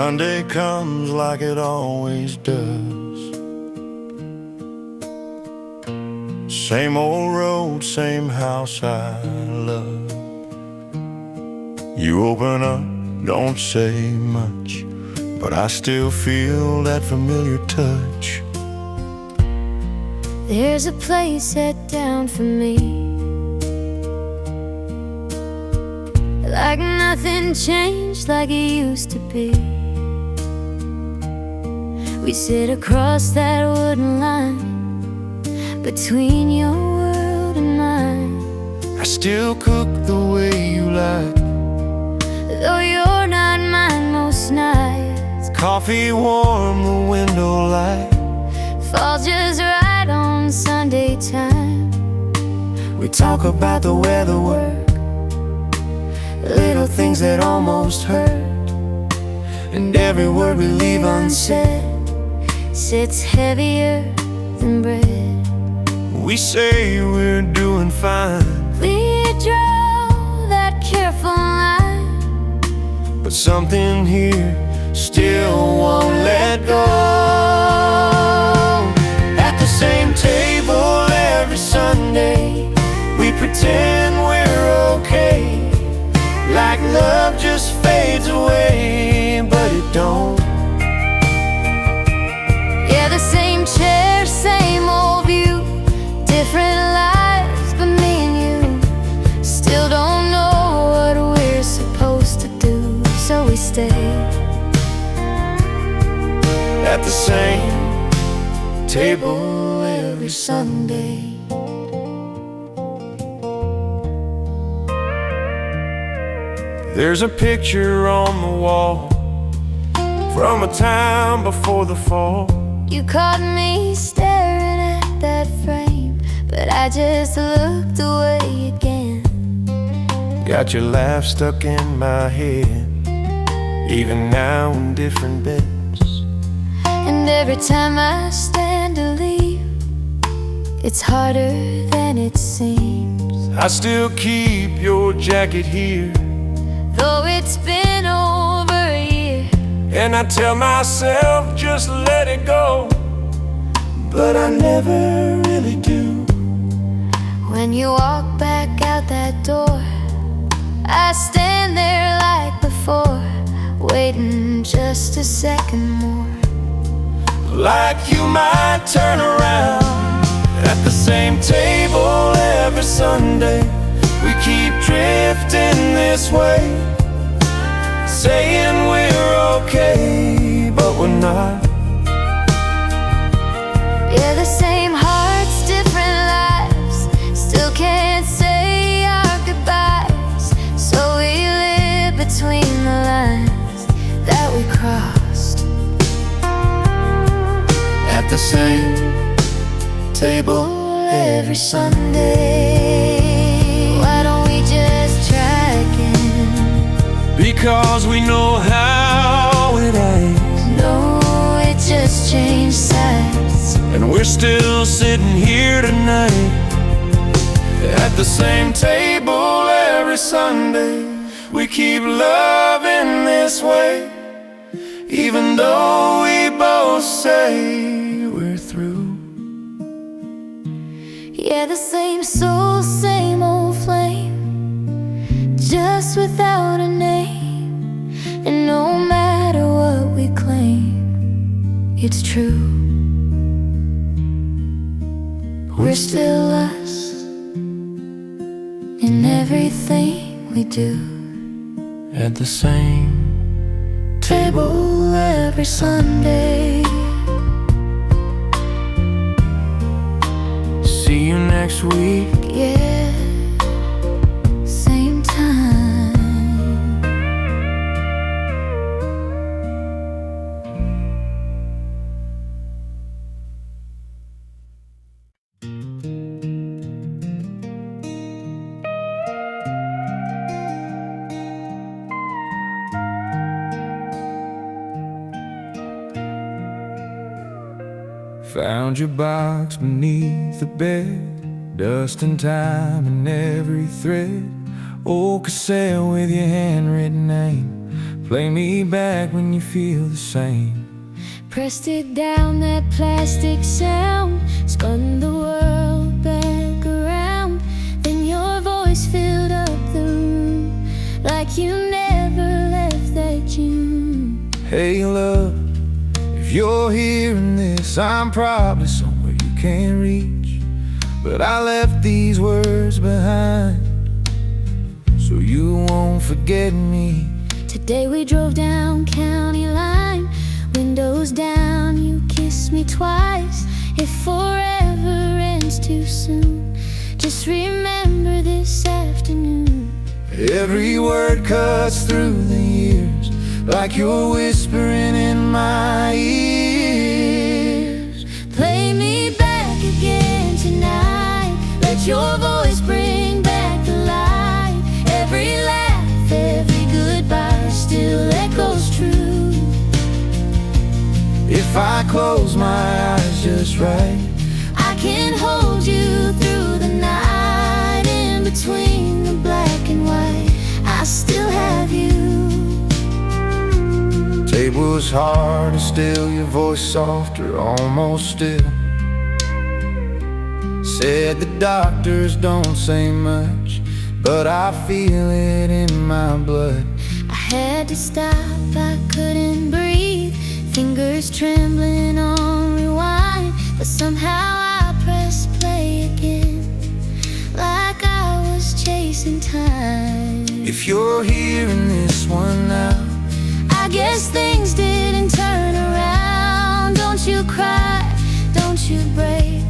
Sunday comes like it always does. Same old road, same house I love. You open up, don't say much, but I still feel that familiar touch. There's a place set down for me, like nothing changed like it used to be. We sit across that wooden line between your world and mine. I still cook the way you like, though you're not mine most nights. coffee warm, the window light Falls just right on Sunday time. We talk about the weather, work, little things that almost hurt, and every word we leave unsaid sits heavier than bread. We say we're doing fine, We draw that careful line, but something here still won't let go. At the same table every Sunday, we pretend we're okay, like love just fades away, but it don't. yeah, the same chair, same old view, different lives, but me and you still don't know what we're supposed to do, so we stay At the same table every Sunday. There's a picture on the wall from a time before the fall. You caught me staring at that frame, but I just looked away again. Got your laugh stuck in my head, even now in different beds. And every time I stand to leave, it's harder than it seems. I still keep your jacket here, Though it's been over a year, and I tell myself just let it go, but I never really do. when you walk back out that door, I stand there like before, waiting just a second more. Like you might turn around. At the same table every Sunday, we keep drifting this way, saying we're okay, but we're not. Yeah, the same hearts, different lives, still can't say our goodbyes, so we live between the lines that we crossed. At the same table Every Sunday, why don't we just try again? because we know how it ends, No, it just changed sides. and we're still sitting here tonight. At the same table every Sunday, we keep loving this way, even though we both say we're through. Yeah, the same soul, same old flame, just without a name. And no matter what we claim, it's true. We're still us in everything we do. At the same Table every Sunday. see you next week. Yeah, same time. Found your box beneath the bed, dust and time in every thread. Old cassette with your handwritten name, Play me back when you feel the same. Pressed it down, that plastic sound spun the world back around. Then your voice filled up the room like you never left that June. Hey love, if you're hearing this, I'm probably somewhere you can't reach, but I left these words behind so you won't forget me. Today we drove down county line, windows down, you kissed me twice. If forever ends too soon, just remember this afternoon. Every word cuts through the years like you're whispering in my ears. Play me back again tonight, let your voice bring back the light. Every laugh, every goodbye still echoes true. If I close my eyes just right, I can hold you through the night. In between the black and white, I still have you. Table's harder still, your voice softer, almost still. Said the doctors don't say much, but I feel it in my blood. I had to stop, I couldn't breathe, fingers trembling on rewind, but somehow I pressed play again, like I was chasing time. If you're hearing this one now, I guess things didn't turn around. Don't you cry, don't you break,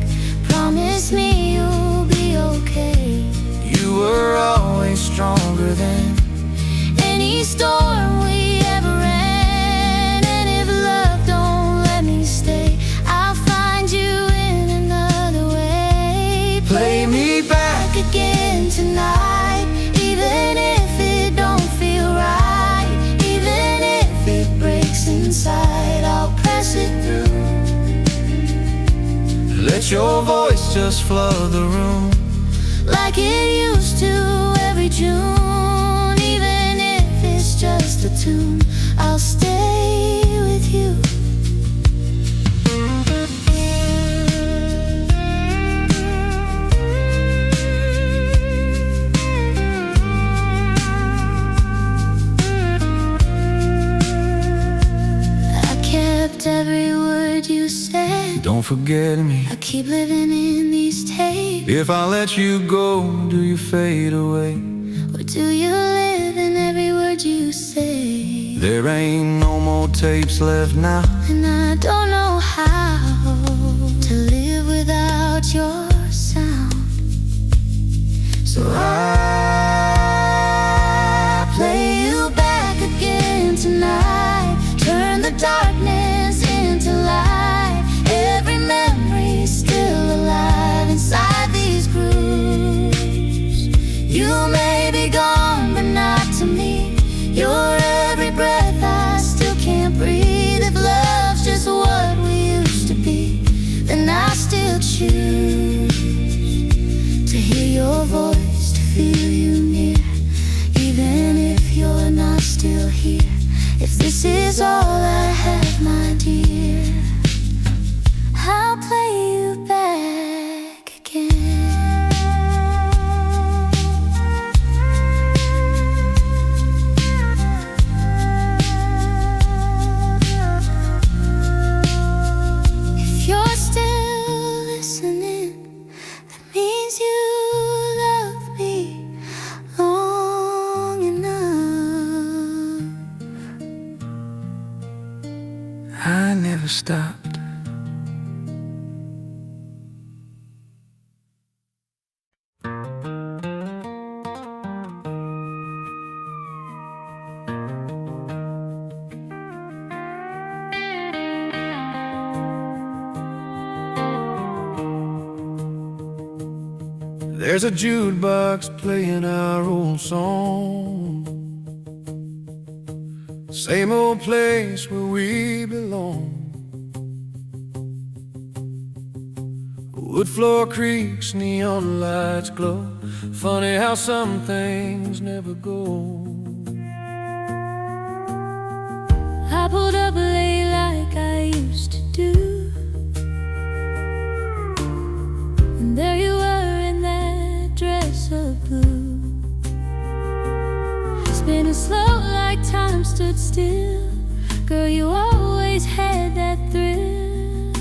promise me you'll be okay. you were always stronger than any storm we ever ran. And if love don't let me stay, I'll find you in another way. play me back Again tonight, even if it don't feel right, even if it breaks inside, I'll press it through. Let your voice just flood the room Like it used to every June. Even if it's just a tune, I'll stay with you. I kept every word you said. Don't forget me. I keep living in these tapes. If I let you go, do you fade away? Or do you live in every word you say? There ain't no more tapes left now, And I don't know how to live without your sound. So I play you back again tonight, turn the darkness into light. Every memory still alive inside these grooves. You may be gone, but not to me. Your every breath I still can't breathe. If love's just what we used to be, then I still choose to hear your voice, to feel you near. Even if you're not still here, if this is all I have, my dear, I'll play you back again. If you're still listening, that means you love me long enough. I never stopped. There's a jukebox playing our old song, same old place where we belong. Wood floor creaks, neon lights glow. Funny how some things never go. I pulled up late like I used to do, and there you were in that dress of blue, spinning slow like time stood still. Girl, you always had that thrill.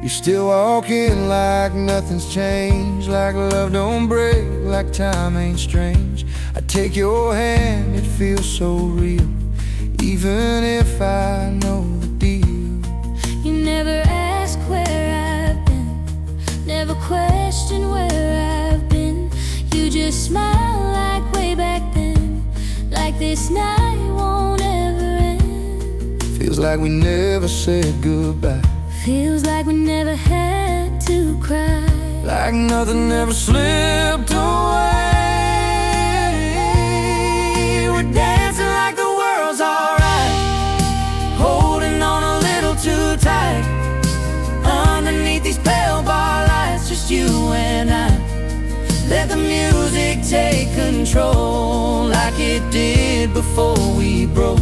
You're still walking like nothing's changed, like love don't break, like time ain't strange. I take your hand, it feels so real, even if I know the deal. You never ask where I've been, never question where I've been. You just smile like way back then, like this night won't ever end. Feels like we never said goodbye, feels like we never had to cry, like nothing ever slipped away. We're dancing like the world's alright, holding on a little too tight, underneath these pale bar lights, just you and I. Let the music take control, like it did before we broke.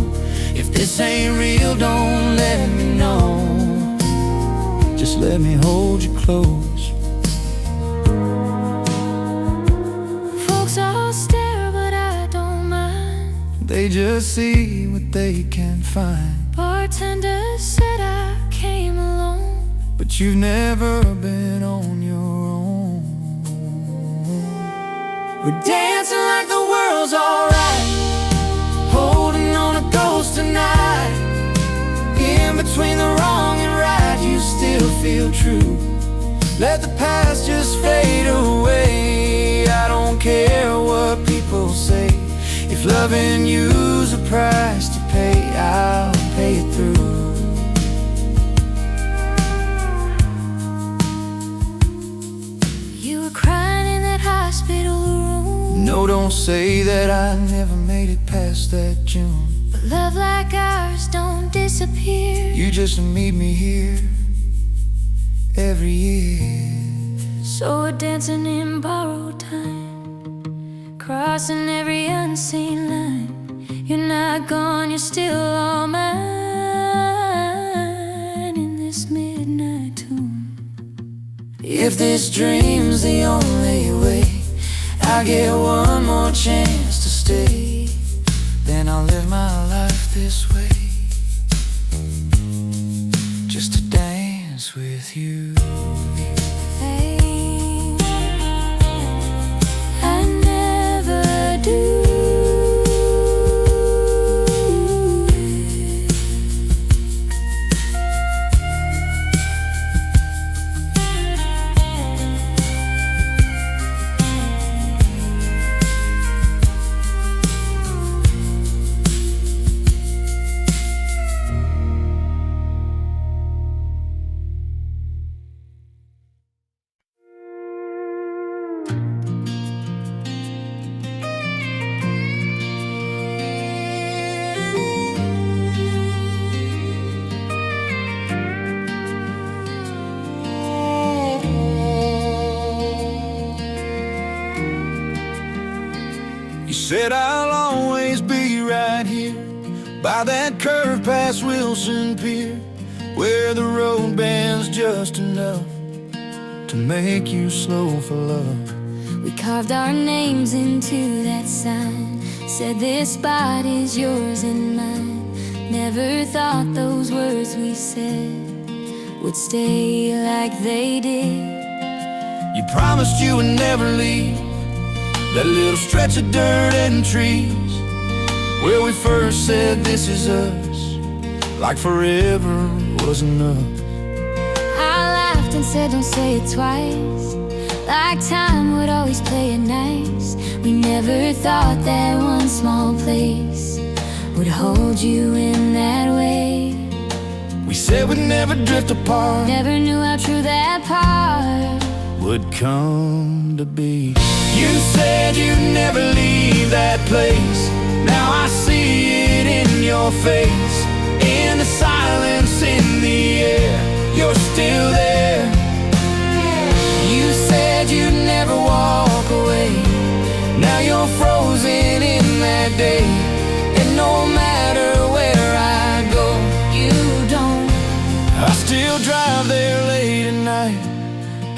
If this ain't real, don't let me know, just let me hold you close. Folks all stare, but I don't mind. They just see what they can find. Bartender said I came alone, but you've never been on your own. We're dancing like the world's alright, holding on a ghost tonight. In between the wrong and right, you still feel true. Let the past just fade away. I don't care what people say. If loving you's a price to pay, I'll pay it through. you were crying in that hospital room. No, don't say that I never made it past that June. But love like ours don't disappear. You just meet me here every year. So we're dancing in borrowed time, crossing every unseen line. You're not gone, you're still all mine in this midnight tune. If this dream's the only way, I get one more chance to stay, then I'll live my life this way, just to dance with you. I never do. Said I'll always be right here by that curve past Wilson Pier, where the road bends just enough to make you slow for love. We carved our names into that sign, said this spot is yours and mine. Never thought those words we said would stay like they did. You promised you would never leave that little stretch of dirt and trees where we first said this is us, like forever was enough. I laughed and said don't say it twice, like time would always play it nice. We never thought that one small place would hold you in that way. We said we'd never drift apart, never knew how true that part would come to be. You said you'd never leave that place. Now I see it in your face, in the silence, in the air. You're still there. You said you'd never walk away. Now you're frozen in that day, and no matter where I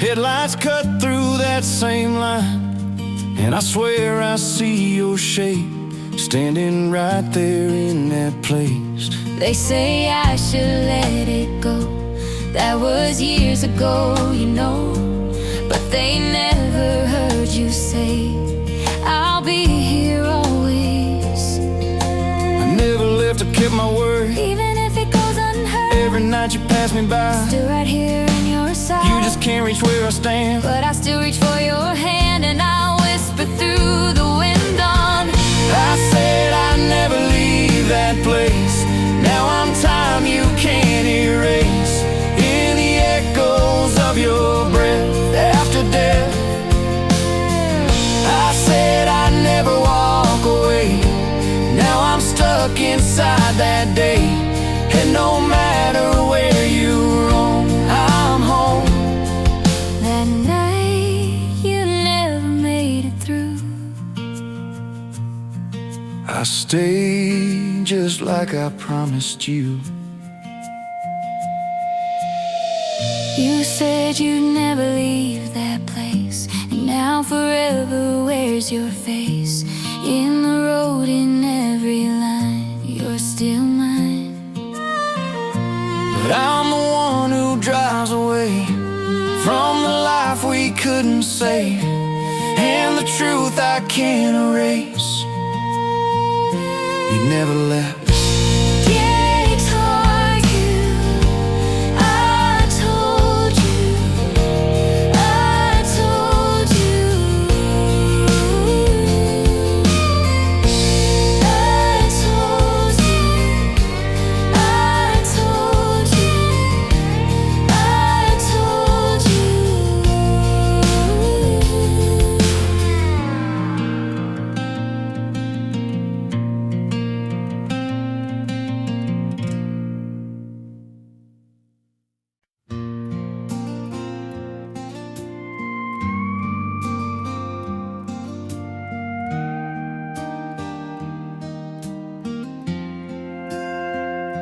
Headlights cut through that same line, and I swear I see your shape standing right there in that place. They say I should let it go. That was years ago, you know. But they never heard you say I'll be here always. I never left or kept my word, even if it goes unheard. Every night you pass me by, still right here in your side. You just can't reach where I stand, but I still reach for your hand, and I'll whisper through the wind on. I said I'd never leave that place. Now I'm time you can't erase, in the echoes of your breath after death. I said I'd never walk away. Now I'm stuck inside that day, and no matter where you roam, I'm home. That night you never made it through. I stayed just like I promised you. You said you'd never leave that place, and now forever wears your face. In the road, in every line, you're still mine. But I'm the one who drives away from the life we couldn't save, and the truth I can't erase. You never left.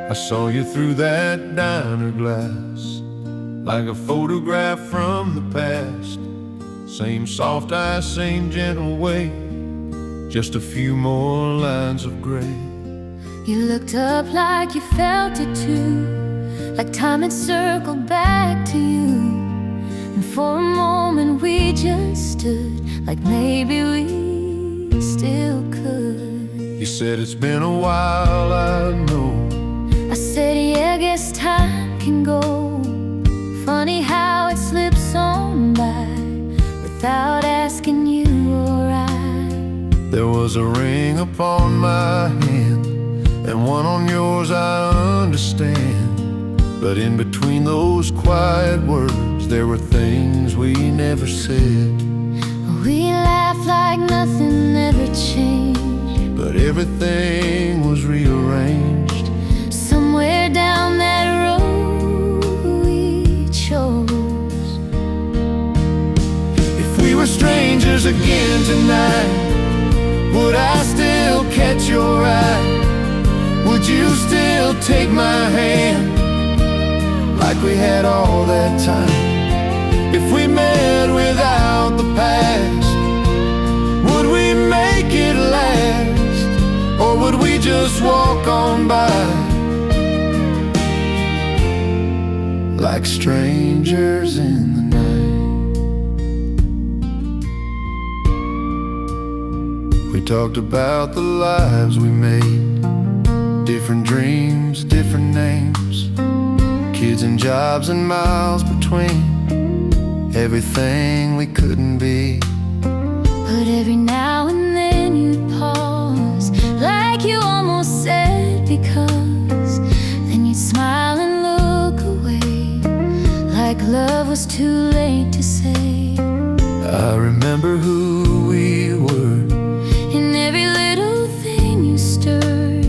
I saw you through that diner glass, like a photograph from the past. Same soft eyes, same gentle way, just a few more lines of gray. You looked up like you felt it too, like time had circled back to you. And for a moment we just stood, like maybe we still could. You said it's been a while, I know. I said, yeah, guess time can go. Funny how it slips on by without asking you or I. There was a ring upon my hand, and one on yours, I understand. But in between those quiet words, there were things we never said. We laughed like nothing ever changed, but everything was rearranged. Somewhere down that road we chose. If we were strangers again tonight, would I still catch your eye? Would you still take my hand, like we had all that time? If we met without the past, would we make it last? Or would we just walk on by, like strangers in the night? We talked about the lives we made, different dreams, different names, kids and jobs and miles between, everything we couldn't be. But every now and then you'd pause, like you almost said because. Then you'd smile and look away, like love was too late to say. I remember who we were, in every little thing you stirred.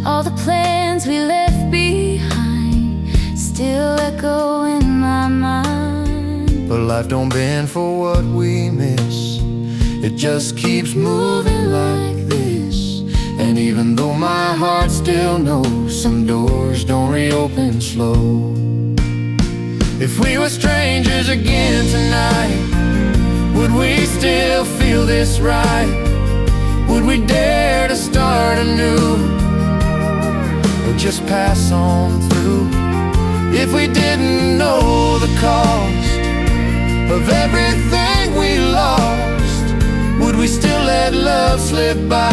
All the plans we left behind still echo in my mind. but life don't bend for what we miss. It just keeps moving like this. And even though my heart still knows some doors don't reopen slow, If we were strangers again tonight, would we still feel this right? Would we dare to start anew, or just pass on through? If we didn't know the cost of everything we lost, would we still let love slip by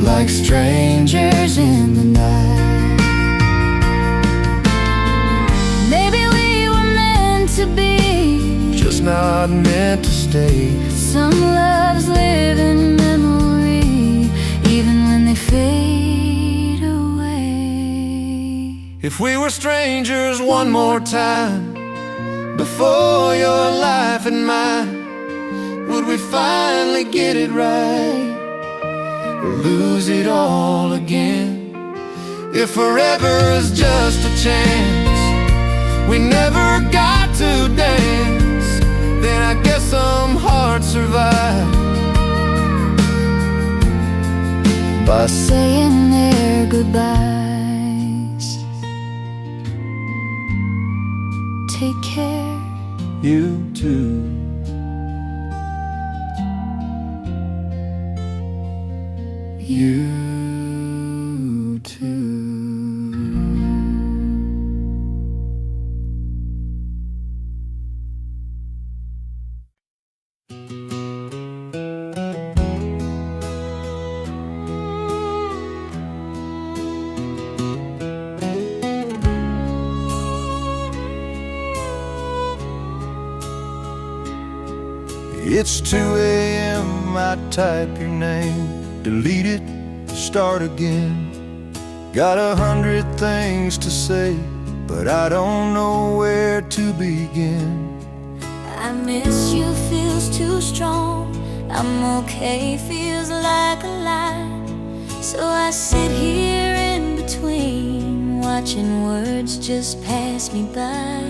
like strangers in the night? Maybe we were meant to be, just not meant to stay. some loves live in memory, even when they fade away. If we were strangers one more time, before your life and mine, would we finally get it right, or lose it all again? If forever is just a chance we never got to dance, then I guess some hearts survive by Saying their goodbyes. Take care. you too. You too. It's 2 a.m., I type your name, delete it, start again. Got 100 things to say, but I don't know where to begin. I miss you feels too strong. I'm okay feels like a lie. So I sit here in between, watching words just pass me by.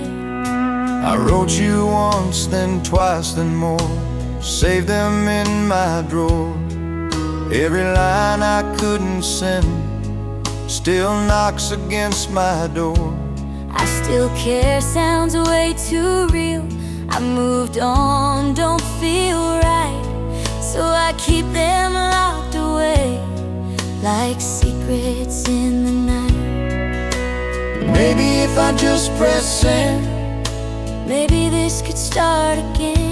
I wrote you once, then twice, then more, saved them in my drawer. Every line I couldn't send still knocks against my door. I still care sounds way too real. I moved on, don't feel right, so I keep them locked away like secrets in the night. Maybe if I just press send, maybe this could start again.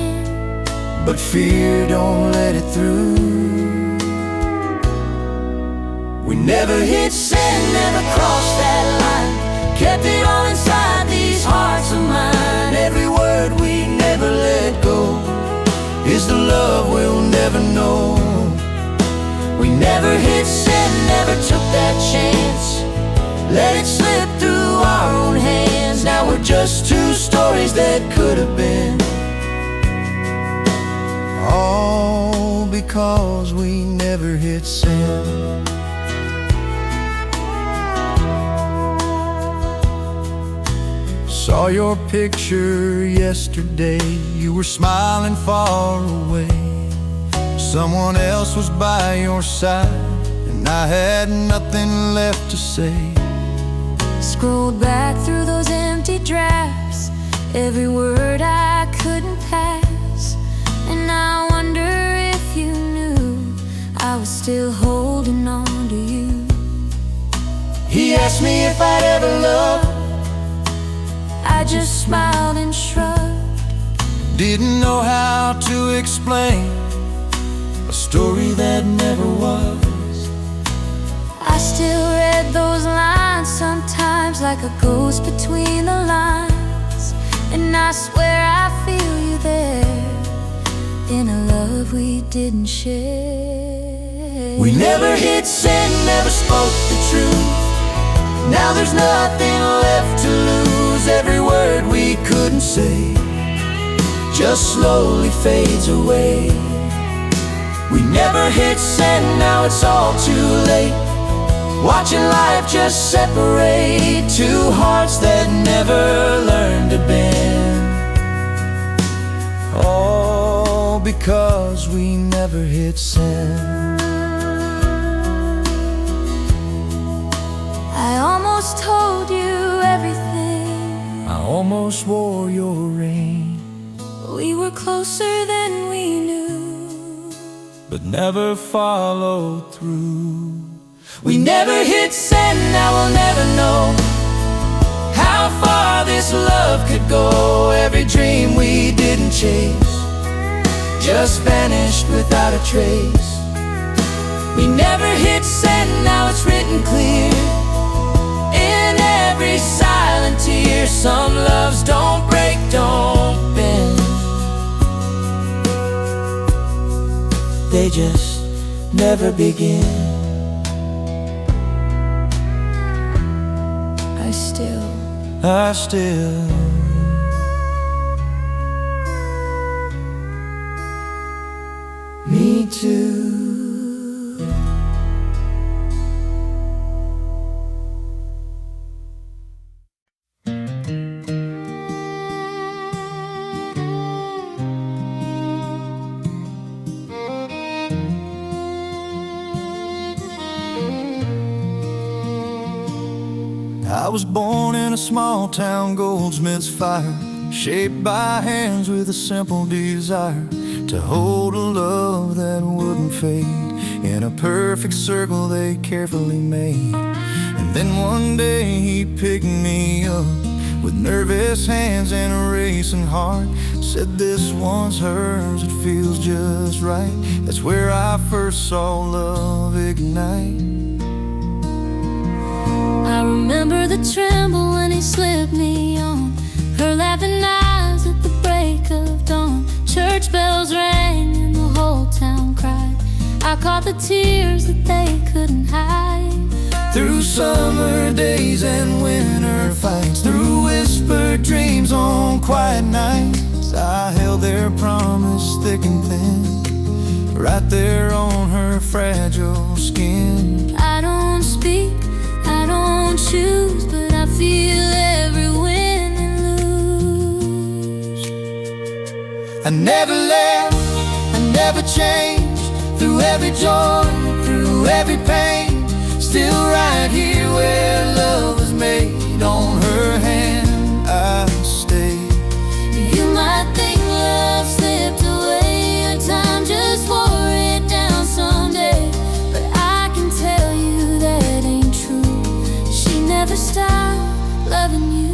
but fear don't let it through. We never hit send, never crossed that line, kept it all inside these hearts of mine. Every word we never let go is the love we'll never know. We never hit send, never took that chance, let it slip through our own hands. Now we're just two stories that could have been, all because we never hit send. Saw your picture yesterday, you were smiling far away. Someone else was by your side, and I had nothing left to say. Scrolled back through those empty drafts, every word I couldn't pass, and I wonder if you knew I was still holding on to you. He asked me if I'd ever loved, I just smiled and shrugged. didn't know how to explain a story that never was. I still read those lines sometimes like a ghost between the lines, and I swear I feel you there in a love we didn't share. We never hit send, never spoke the truth. Now there's nothing left to lose. Every word we couldn't say just slowly fades away. We never hit send, now it's all too late, watching life just separate two hearts that never learned to bend, all because we never hit send. I almost told you almost wore your ring. We were closer than we knew, but never followed through. We never hit send, now we'll never know how far this love could go. Every dream we didn't chase just vanished without a trace. We never hit send, now it's written clear in every silent tear. Some loves don't break, don't bend, they just never begin. I still Me too. I was born in a small town goldsmith's fire, shaped by hands with a simple desire to hold a love that wouldn't fade in a perfect circle they carefully made. And then one day he picked me up with nervous hands and a racing heart, said this one's hers, it feels just right. That's where I first saw love ignite. I remember the tremble when he slipped me on, her laughing eyes at the break of dawn. Church bells rang and the whole town cried. I caught the tears that they couldn't hide. Through summer days and winter fights, through whispered dreams on quiet nights, I held their promise thick and thin, right there on her fragile skin. I don't speak, I don't choose, but I feel every win and lose. I never left, I never changed, through every joy, through every pain. Still right here where love was made, on her hand I stay. You might think love slipped away, or time just wore it down someday, but I can tell you that ain't true. She never stopped loving you.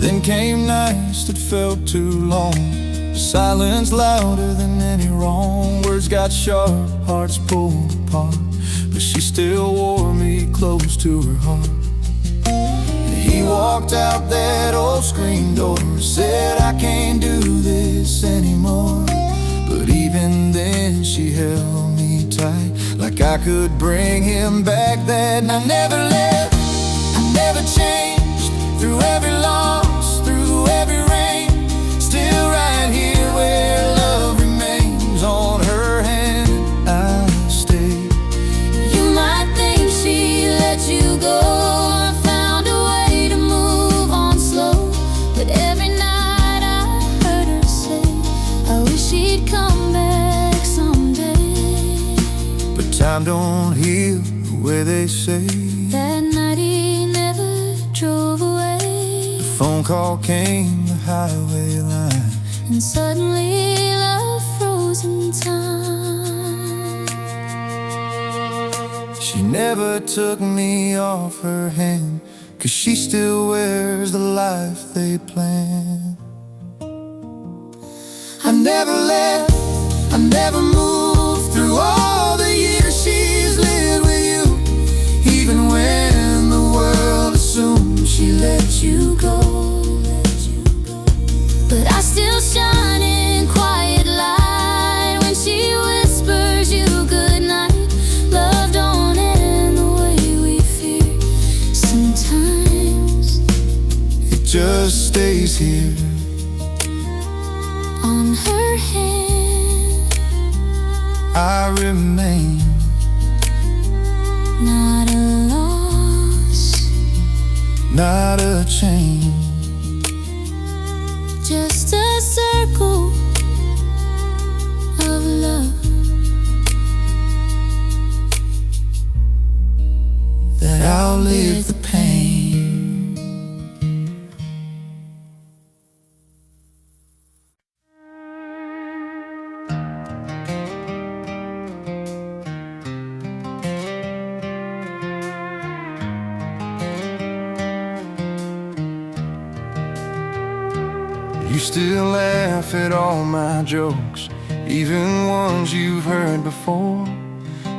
Then came nights that felt too long, silence louder than any wrong. Words got sharp, hearts pulled apart, but she still wore me close to her heart. And he walked out that old screen door, said I can't do this anymore. But even then she held me tight, like I could bring him back that night. I never left, I never changed, through every loss, through every rain. Still right here where love remains, on her hand I stay. You might think she let you go, or found a way to move on slow, but every night I heard her say, I wish she'd come back someday. But time don't heal the way they say. That night he never drove away, The phone call came, the highway line, and suddenly love froze in time. she never took me off her hand, 'cause she still wears the life they planned. I never left, I never moved, through all the years she's lived with you. Even when the world assumed she let you go, But I still shine in quiet light when she whispers you goodnight. Love don't end the way we fear. Sometimes it just stays here. on her hand, I remain, not a loss, not a change. just a circle of love That outlive the pain. You still laugh at all my jokes, even ones you've heard before.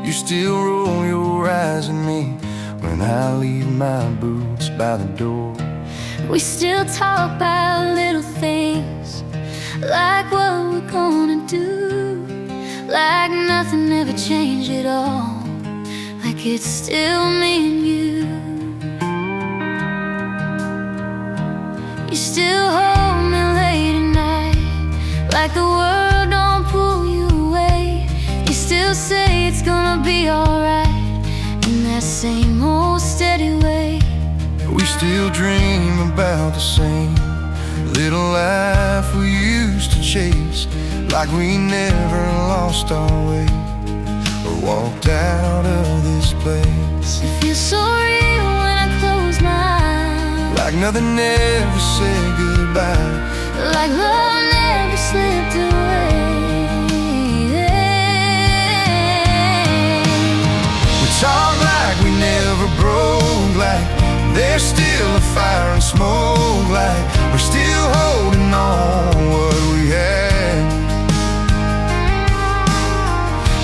You still roll your eyes at me when I leave my boots by the door. We still talk about little things, like what we're gonna do, like nothing ever changed at all, like it's still me and you. You still hold me late at night, like the world don't pull you away. You still say it's gonna be alright, in that same old steady way. We still dream about the same little life we used to chase, like we never lost our way or walked out of this place. It feels so real when I close my eyes, like nothing ever said goodbye, like love never slipped away. We talk like we never broke, like there's still a fire and smoke, like we're still holding on what we had.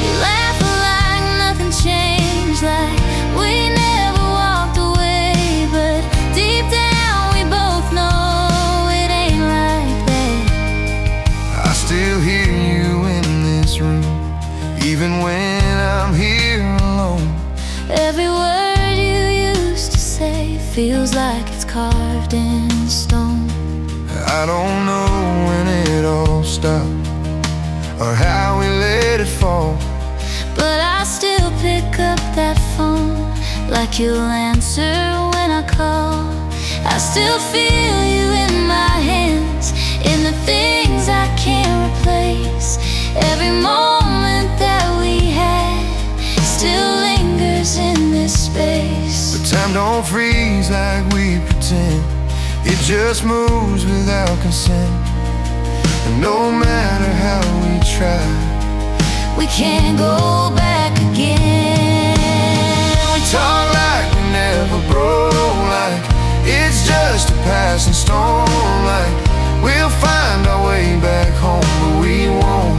We laugh like nothing changed, like we never walked away, but deep down we both know it ain't like that. I still hear you in this room, even when I'm here alone. Every word you used to say feels like it's carved in stone. I don't know when it all stopped or how we let it fall, but I still pick up that phone, like you'll answer when I call. I still feel you in my hands, in the things I can't replace. Every moment that we had still lingers in this space. but time don't freeze like we pretend. It just moves without consent, and no matter how we try, we can't go back again. we talk like we never broke, like it's just a passing storm, like we'll find our way back home, but we won't.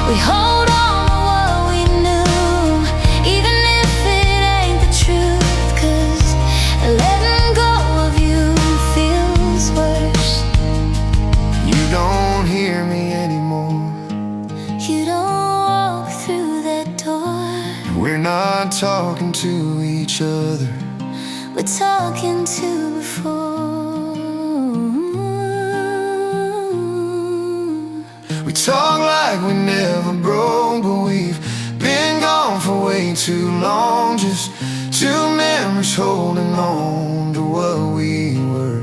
We hold on to what we knew, even if it ain't the truth, 'cause letting go of you feels worse. You don't hear me anymore, You don't walk through that door. we're not talking to each other. We're talking to before. We talk like we never broke, but we've been gone for way too long. Just two memories holding on to what we were.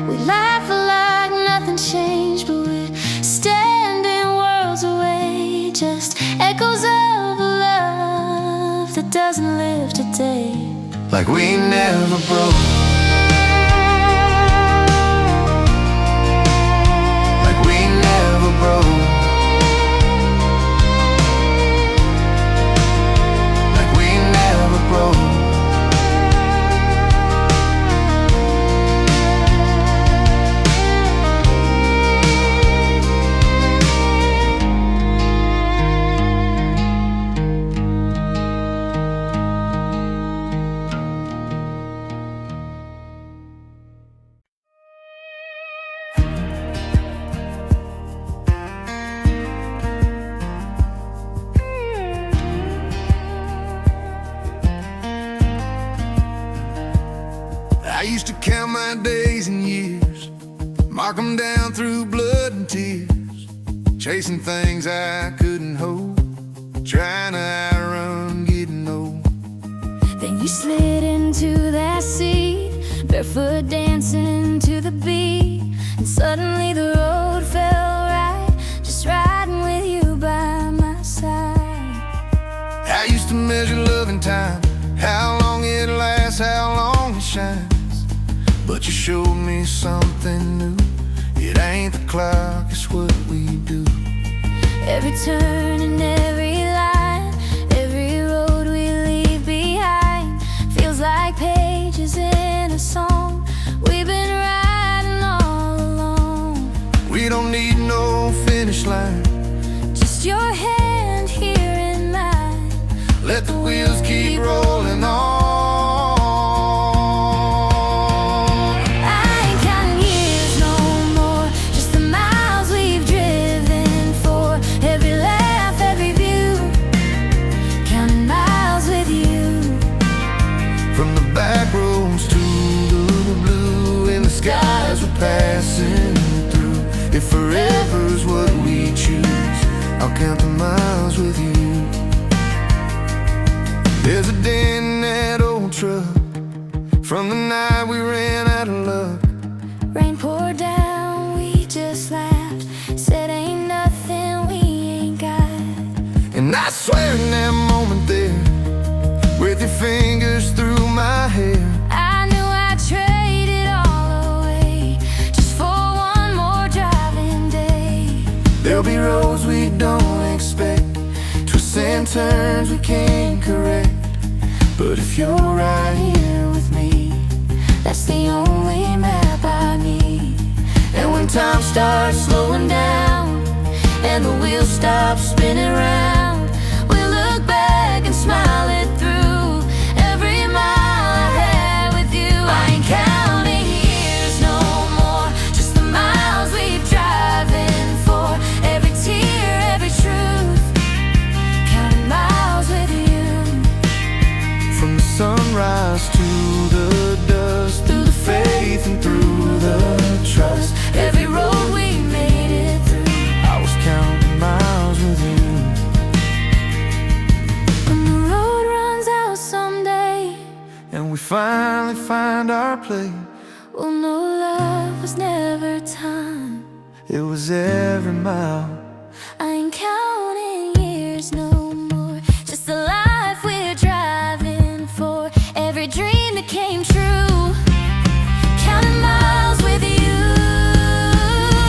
We laugh like nothing changed, but we're standing worlds away, just echoes of a love that doesn't live today. Like we never broke, like we never broke, like we never broke. I used to count my days and years, mark them down through blood and tears, chasing things I couldn't hold, trying to outrun getting old. Then you slid into that seat, barefoot dancing to the beat, and suddenly the road felt right, just riding with you by my side. I used to measure love in time, how long it lasts, how long it shines. But you showed me something new, it ain't the clock, it's what we do. Every turn and every line, every road we leave behind, feels like pages in a song And I swear in that moment there, with your fingers through my hair, I knew I'd trade it all away just for one more driving day. there'll be roads we don't expect, twists and turns we can't correct. But if you're right here with me, That's the only map I need. and when time starts slowing down And the wheels stop spinning round, we'll look back and smile it through. Every mile I had with you, I ain't counting years no more, just the miles we've driven for. Every tear, every truth, counting miles with you. from the sunrise to the dusk, through the faith and through the trust. Every road we made it through. I was counting miles with you. When the road runs out someday, And we finally find our place, we'll know love was never time. it was every mile. I ain't counting years no more, just the life we're driving for. Every dream that came true, counting miles with you.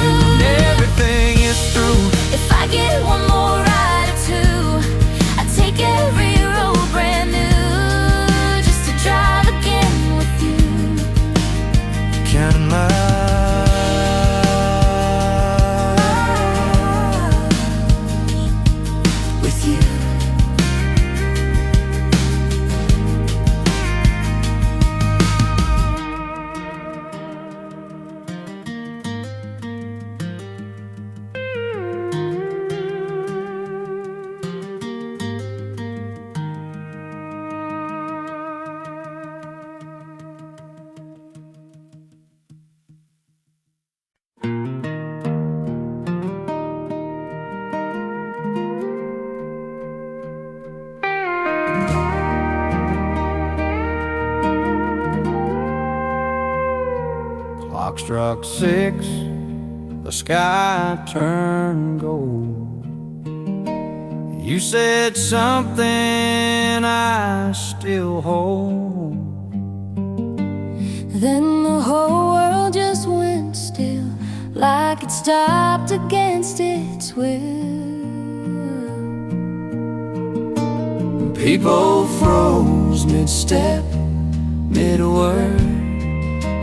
And when everything is through, If I get one more ride or two, I take every road brand new, just to drive again with you. counting miles With you. Clock struck 6, the sky turned gold. You said something I still hold. Then the whole world just went still, like it stopped against its will. People froze mid-step, mid-word.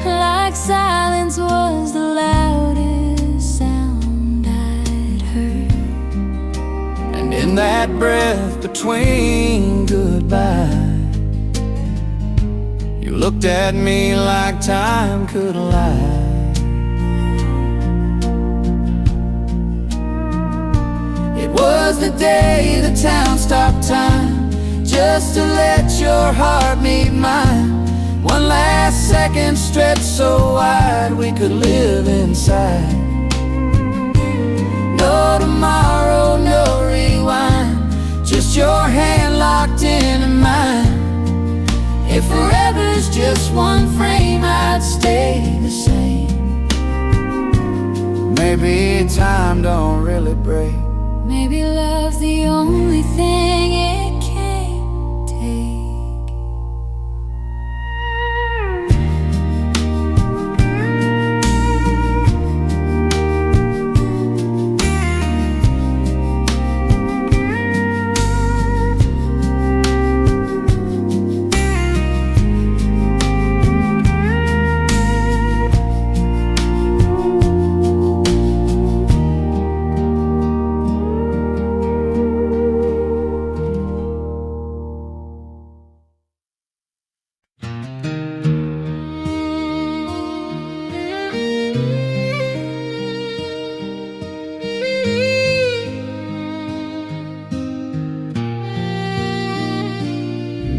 Like silence was the loudest sound I'd heard. And in that breath between goodbye, you looked at me like time could lie. It was the day the town stopped time, just to let your heart meet mine. One last second stretched so wide we could live inside. No tomorrow, no rewind, just your hand locked into mine. If forever's just one frame, I'd stay the same. Maybe time don't really break. Maybe love's the only thing it can't take.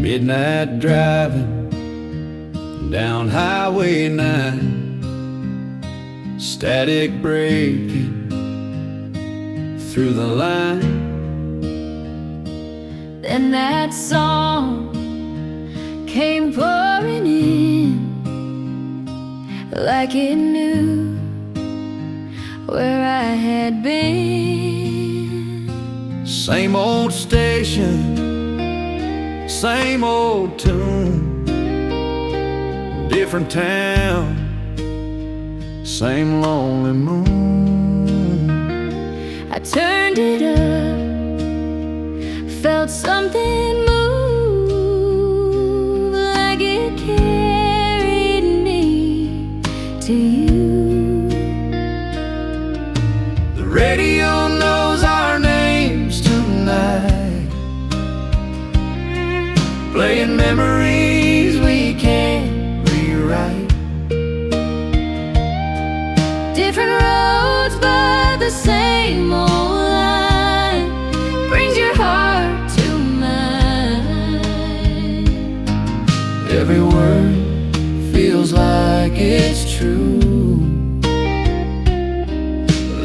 Midnight driving down Highway 9, static breaking through the line. Then that song came pouring in, like it knew where I had been. Same old station, same old tune. Different town, same lonely moon. I turned it up, felt something move, like it carried me to you. The radio knows our names tonight, playing memories we can't rewrite. Different roads, but the same old line brings your heart to mine. Every word feels like it's true,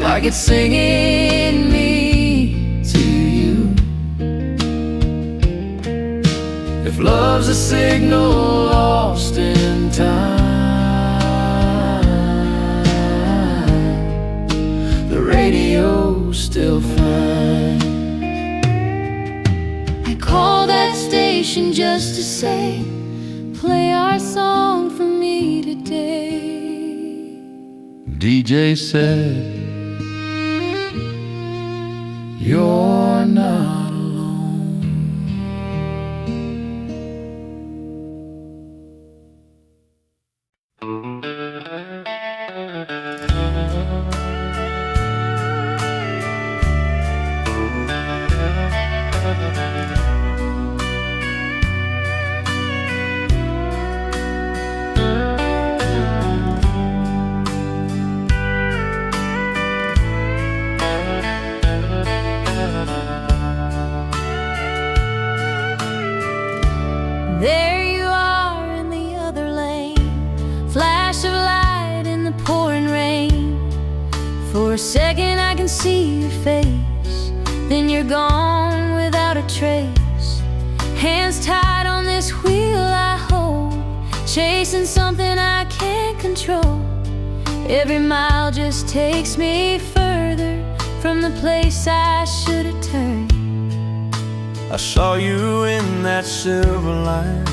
like it's singing me to you. If love's a signal lost in time, the radio's still fine. I call that station just to say, play our song for me today. DJ said, you're not alone. There you are in the other lane, flash of light in the pouring rain. For a second I can see your face, then you're gone without a trace. Hands tied on this wheel I hold, chasing something I can't control. Every mile just takes me further from the place I should have turned. I saw you in that silver line,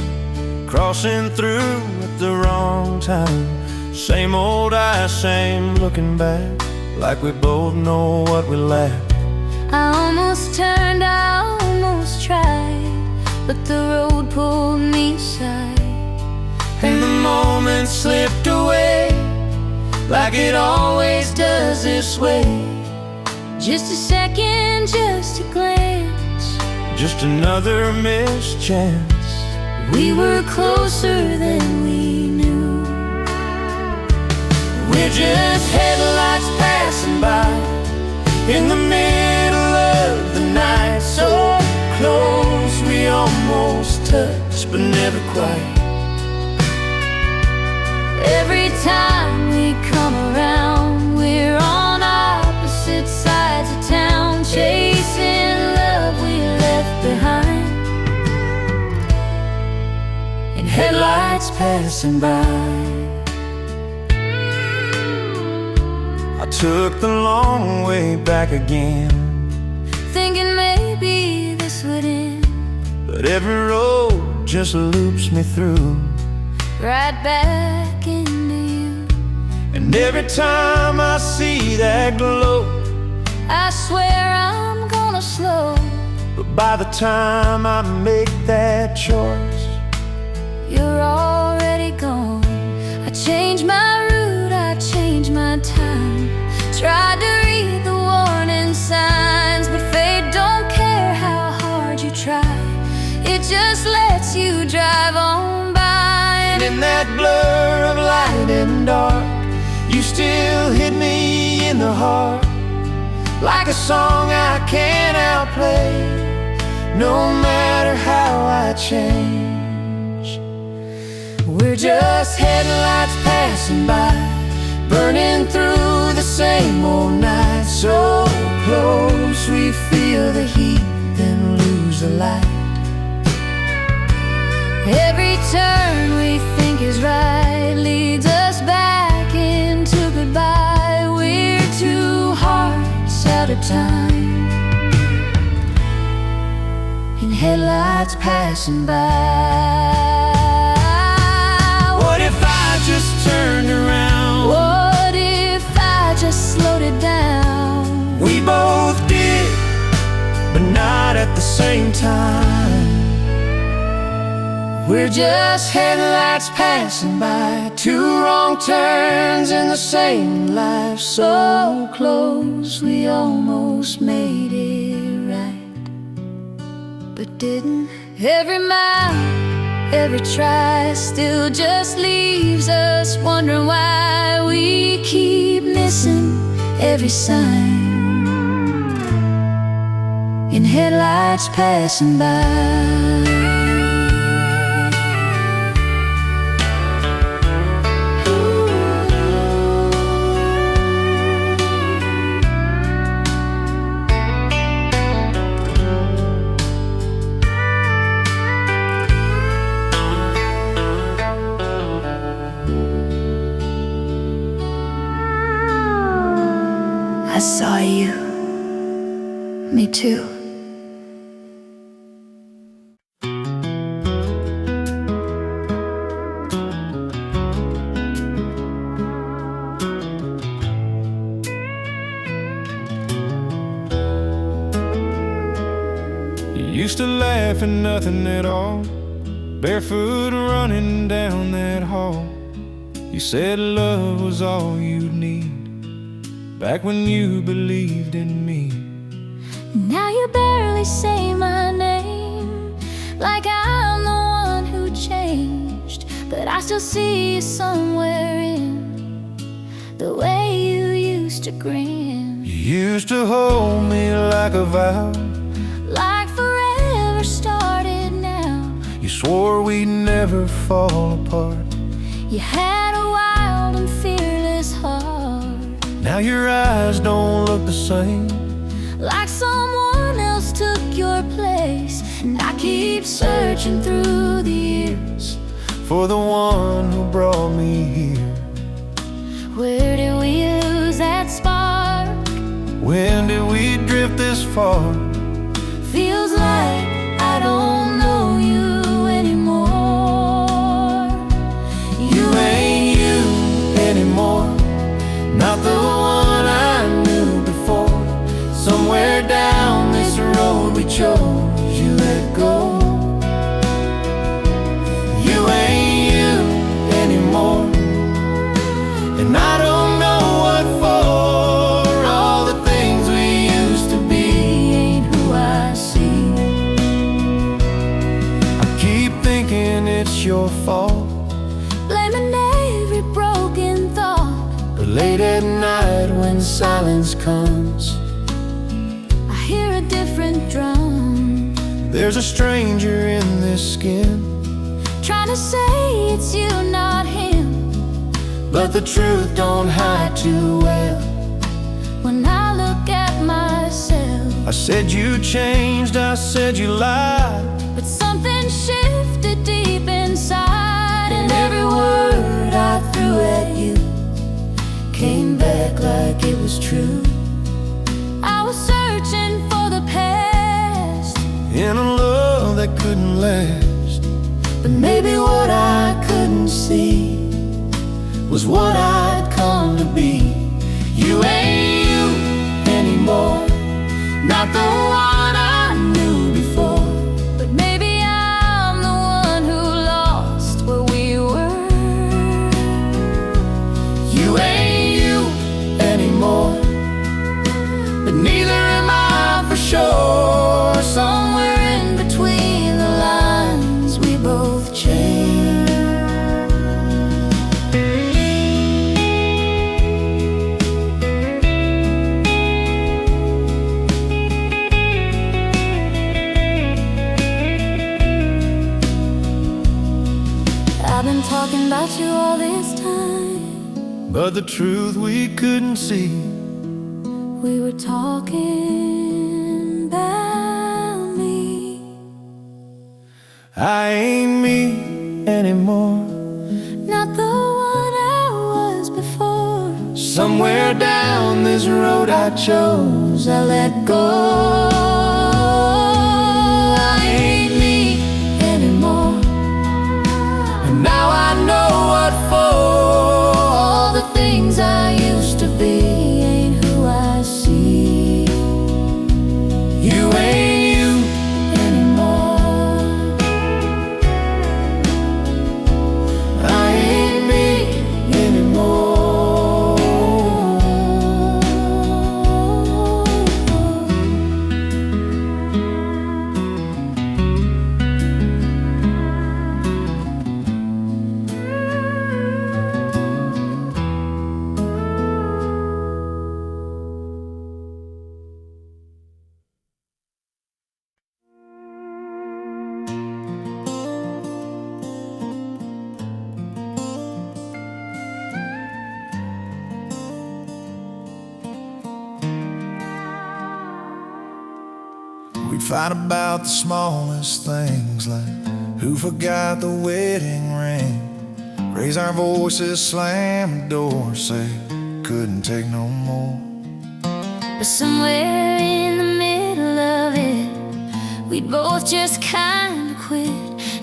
crossing through at the wrong time. Same old eyes, same looking back, like we both know what we lack. I almost turned, I almost tried, but the road pulled me aside. And the moment slipped away, like it always does this way. Just a second, just a glance, just another missed chance. we were closer than we knew. We're just headlights passing by in the middle of the night. So close we almost touch, but never quite. Every time we come around, we're on opposite sides of town, chasing love we left behind. And headlights passing by. I took the long way back again, Thinking maybe this would end, but every road just loops me through. right back into you. And every time I see that glow, I swear I'm gonna slow. but by the time I make that choice, You're already gone. I changed my route, I changed my time. Tried to read the warning signs, but fate don't care how hard you try. It just lets you drive on by. and in that blur of light and dark, you still hit me in the heart, like a song I can't outplay, no matter how I change. We're just headlights passing by, burning through the same old night. So close we feel the heat, then lose the light. Every turn we think is right leads us back into goodbye. We're two hearts out of time. and headlights passing by. What if I just turned around? What if I just slowed it down? We both did, but not at the same time. We're just headlights passing by, two wrong turns in the same life. So close, we almost made it right, but didn't. Every mile, every try still just leaves us wondering why we keep missing every sign in headlights passing by. I saw you. Me too. You used to laugh at nothing at all, barefoot running down that hall. You said love was all you'd need, back when you believed in me. Now you barely say my name, like I'm the one who changed, but I still see you somewhere in the way you used to grin. You used to hold me like a vow, like forever started now. you swore we'd never fall apart. You had a wild and fearless heart. Now your eyes don't look the same, like someone else took your place. And I keep searching through the years for the one who brought me here. Where did we lose that spark? When did we drift this far? Feels like I don't know you anymore. You ain't you anymore, not the one I knew before. Somewhere down this road we chose, you let go. You ain't you anymore, and I don't know what for. All the things we used to be ain't who I see. I keep thinking it's your fault, blaming every broken thought. but late at night when silence comes, I hear a different drum. there's a stranger in this skin, trying to say it's you, not him. but the truth don't hide too well. When I look at myself, I said you changed, I said you lied, but something shifted deep inside. And every word I threw at you came back like it was true. I was searching for the past in a love that couldn't last. but maybe what I couldn't see Was what I'd come to be. You ain't you anymore, not the one I knew before. but maybe I'm the one who lost where we were. You ain't you anymore, but neither am I for sure. Somewhere in between the lines we both changed. I've been talking about you all this time. But the truth we couldn't see. We were talking about me. I ain't me anymore, Not the one I was before. Somewhere down this road I chose, I let go. I Fight about the smallest things, like who forgot the wedding ring. Raise our voices, slam the door, say couldn't take no more. But somewhere in the middle of it, we'd both just kinda quit.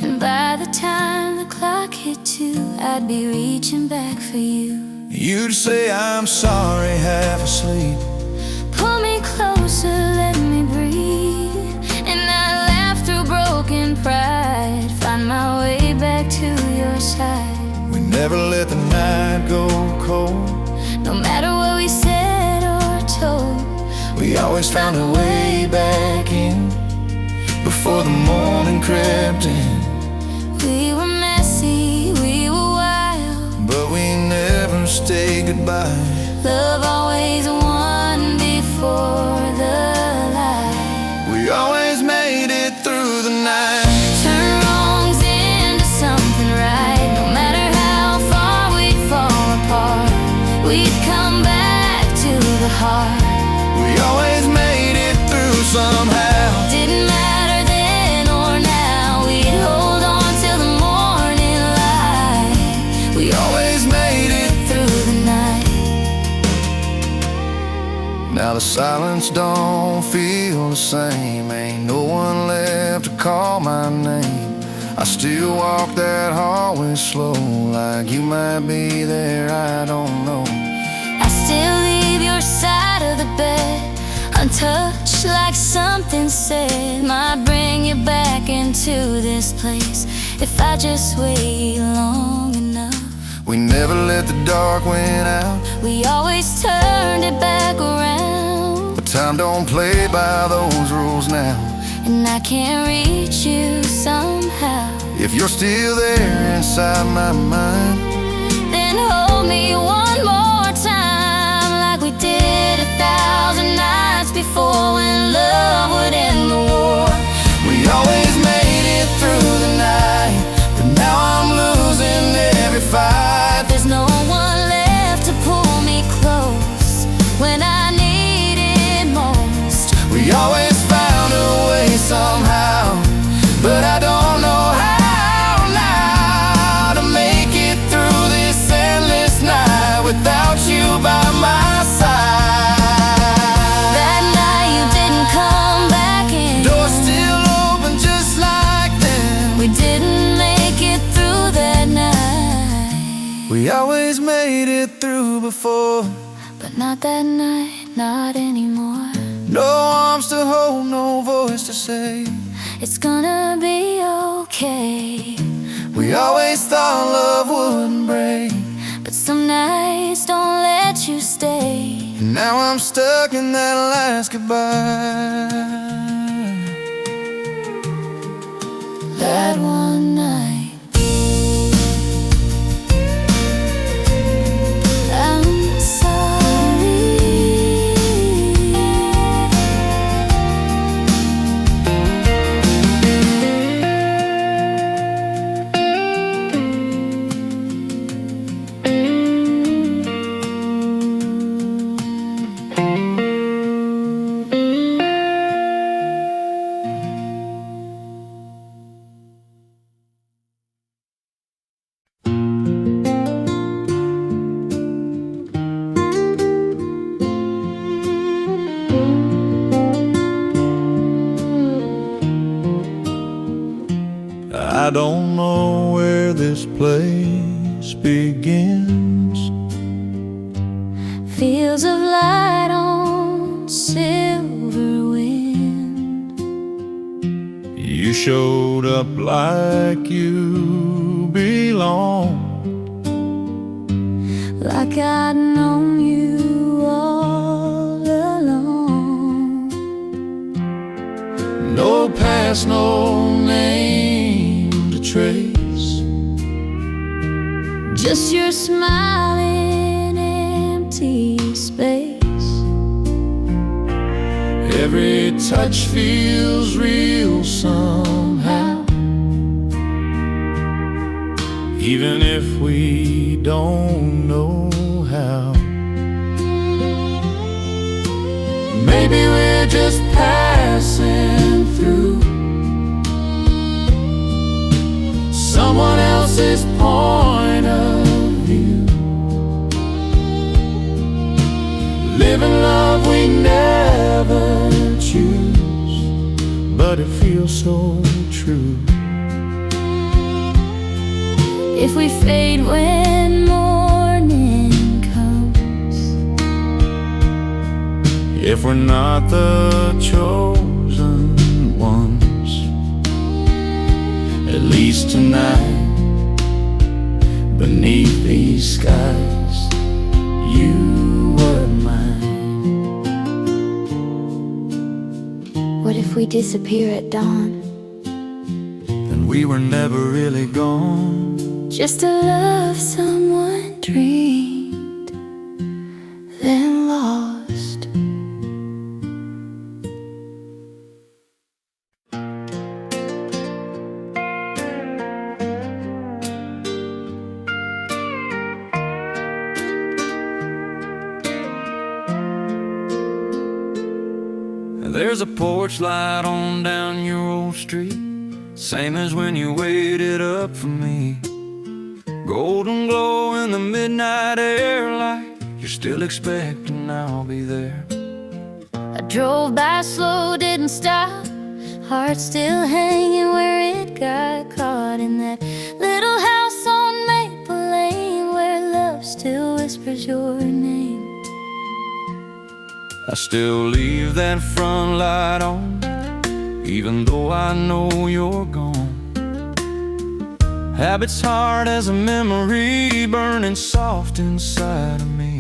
And by the time the clock hit 2, I'd be reaching back for you. You'd say I'm sorry, half asleep. Pull me closer, let me breathe. And I'd laugh through broken pride, find my way back to your side. We never let the night go cold. No matter what we said or told, we always found a way back in before the morning crept in. We were messy, we were wild, but we never stayed goodbye. Love always won before the lie. We always made it through the night. Turn wrongs into something right. No matter how far we'd fall apart, we'd come back to the heart. We always made it through somehow. Didn't matter then or now, we'd hold on till the morning light. We always made it through the night. Now the silence don't feel the same. Ain't no one left to call my name. I still walk that hallway slow, like you might be there, I don't know. I still leave your side of the bed untouched, like something said might bring you back into this place if I just wait long enough. We never let the dark win out. We always turned it back around. But time don't play by those rules now. And I can't reach you somehow. If you're still there inside my mind, then hold me one more time, like we did 1,000 nights before, when love would end the war. we always made it through the night, but now I'm losing every fight. There's no one left to pull me close when I need it most. We always found a way somehow, but I don't know how now to make it through this endless night without you by my side. That night you didn't come back in. Door still open just like then. We didn't make it through that night. We always made it through before, But not that night, not anymore. no arms to hold, no voice to say It's gonna be okay. we always thought love wouldn't break. But some nights don't let you stay. And now I'm stuck in that last goodbye. That one night. I'm sorry. I don't know where this place begins. Fields of light on silver wind. You showed up like you belong, Like I'd known you all along. no past, no name to trace. Just your smile in empty space. Every touch feels real somehow, even if we don't know how. Maybe we're just passing through. this point of view. Living love we never choose, but it feels so true. If we fade when morning comes, if we're not the chosen ones, at least tonight, beneath these skies, you were mine. what if we disappear at dawn? Then we were never really gone. Just to love someone dreamed, then lost. There's a porch light on down your old street, same as when you waited up for me. Golden glow in the midnight air, like you're still expecting I'll be there. I drove by slow, didn't stop, heart still hanging where it got caught. In that little house on Maple Lane, where love still whispers your name. I still leave that front light on, even though I know you're gone. Habits hard as a memory, burning soft inside of me.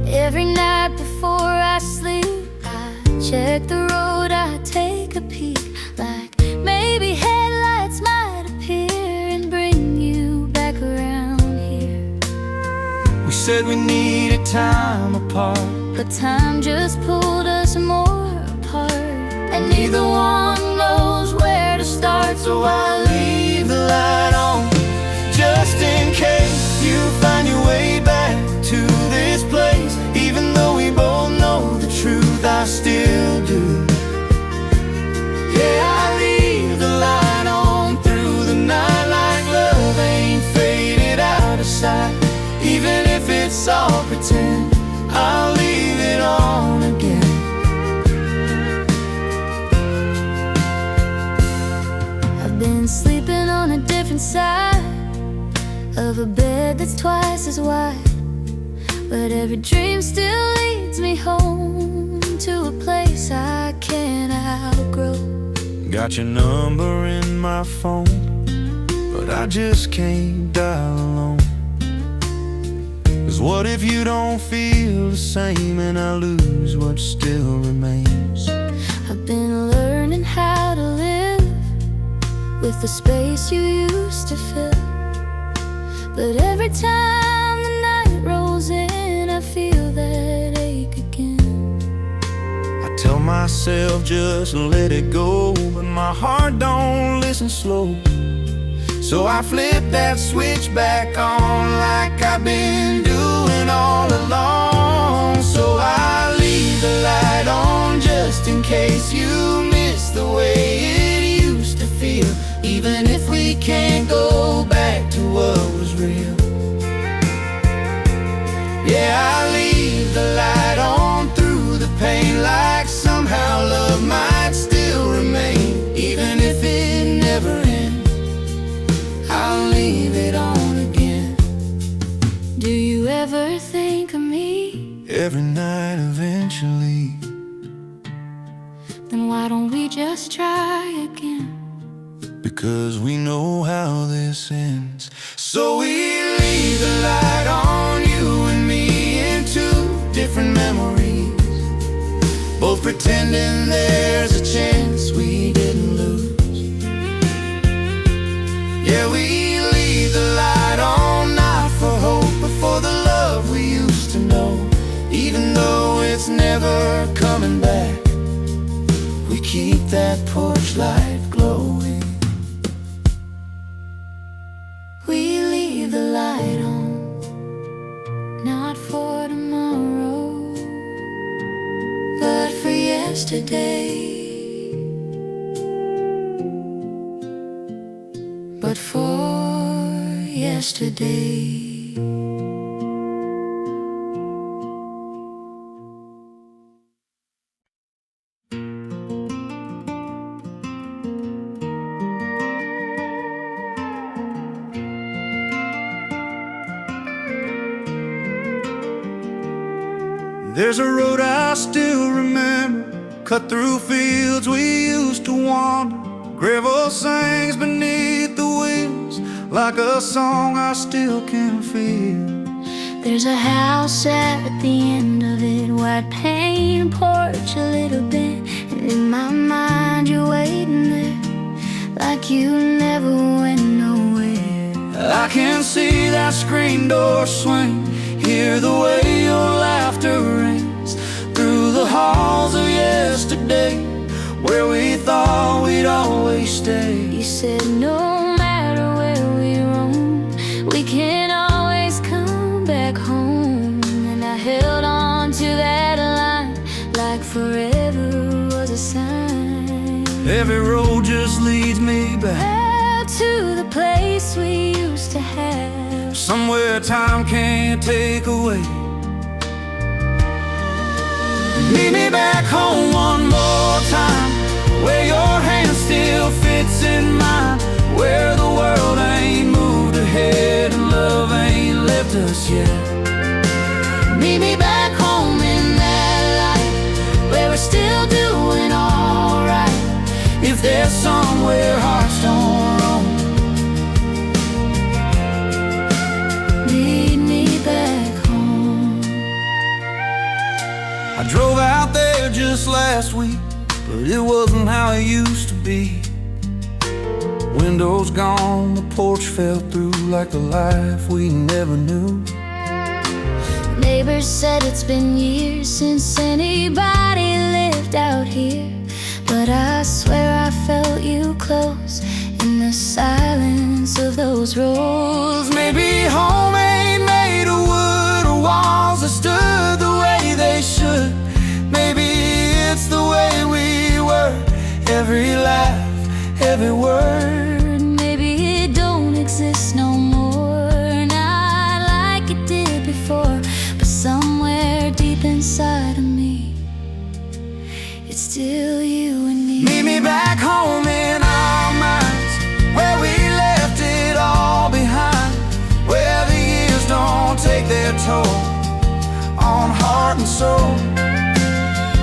Every night before I sleep, I check the road, I take a peek, like maybe headlights might appear and bring you back around here. We said we needed time apart, but time just pulled us more apart, and neither one knows where to start. so I leave the light on, just in case you find your way back to this place. Even though we both know the truth, I still do. Yeah, I leave the light on through the night, like love ain't faded out of sight. Even if it's all pretend, I'll leave it on again. I've been sleeping on a different side of a bed that's twice as wide, but every dream still leads me home to a place I can't outgrow. Got your number in my phone, but I just can't dial alone. 'Cause what if you don't feel the same and I lose what still remains? I've been learning how to live with the space you used to fill, but every time the night rolls in, I feel that ache again. I tell myself just let it go, but my heart don't listen slow. So I flip that switch back on, like I've been doing all along. So I leave the light on, just in case you miss the way it used to feel. Even if we can't go back to what was real. Yeah, I leave the light on through the pain, like somehow love might still remain. Even if it never ends, I'll leave it on again. Do you ever think of me? Every night eventually. Then why don't we just try again? Because we know how this ends. So we leave the light on, you and me, in two different memories, both pretending there's a chance we didn't lose. Yeah, we leave the light on, not for hope, but for the love we used to know. Even though it's never coming back, we keep that porch light glowing. We leave the light on, not for tomorrow, but for yesterday. but for yesterday. There's a road I still remember, cut through fields we used to wander. Gravel sings beneath the wheels, like a song I still can feel. There's a house at the end of it, white paint porch a little bit, and in my mind you're waiting there, like you never went nowhere. I can see that screen door swing, hear the way your laughter rings through the halls of yesterday, where we thought we'd always stay. You said no matter where we roam, we can always come back home. And I held on to that line like forever was a sign. Every road just leads me back to the place we used to have, somewhere time can't take away. Meet me back home one more time, where your hand still fits in mine, where the world ain't moved ahead and love ain't left us yet. meet me back home in that light, where we're still doing alright. If there's somewhere hearts don't roam, meet me back home. I drove out there just last week, but it wasn't how it used to be. Windows gone, the porch fell through like a life we never knew. Neighbors said it's been years since anybody lived out here, but I swear I felt you close in the silence of those roads. Maybe home ain't made of wood or walls that stood the way they should. Maybe it's the way we were, every laugh, every word. Maybe it don't exist no more, not like it did before, but somewhere deep inside of me, it's still you and me. Meet me back home in our minds, where we left it all behind, where the years don't take their toll on heart and soul.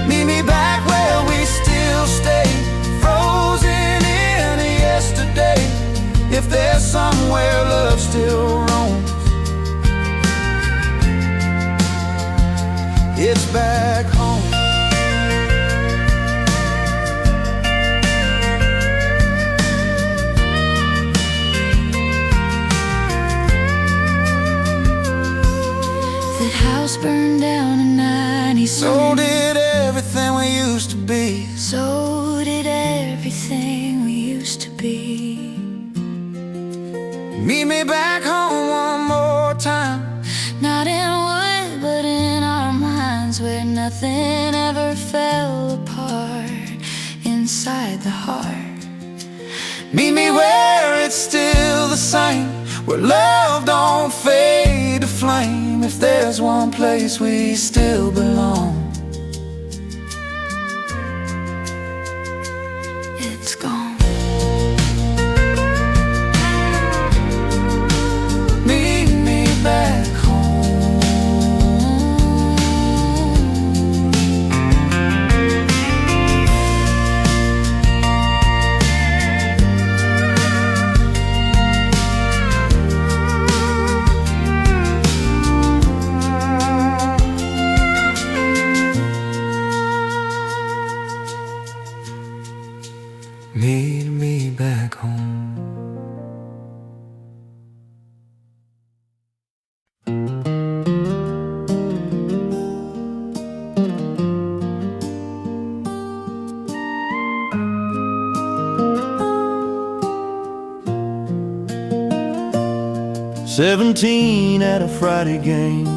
Meet me back where we still stay, frozen in yesterday. If there's somewhere love still roams, it's back home. That house burned down in 97. So did everything we used to be. So did everything we used to be. Meet me back home one more time, Not in wood, but in our minds, where nothing ever fell apart inside the heart. meet me where it's still the same, where love don't fade to flame. If there's one place we still belong, It's gone. meet me back home. Meet me back home. "17 at a Friday game,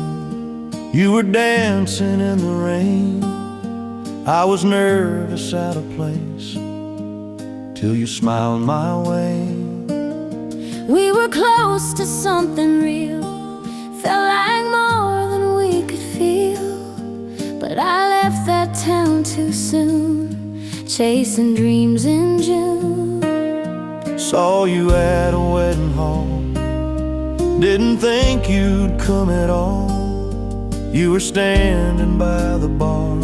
you were dancing in the rain. I was nervous, out of place, till you smiled my way. We were close to something real, felt like more than we could feel. But I left that town too soon, chasing dreams in June. Saw you at a wedding hall, didn't think you'd come at all. You were standing by the bar,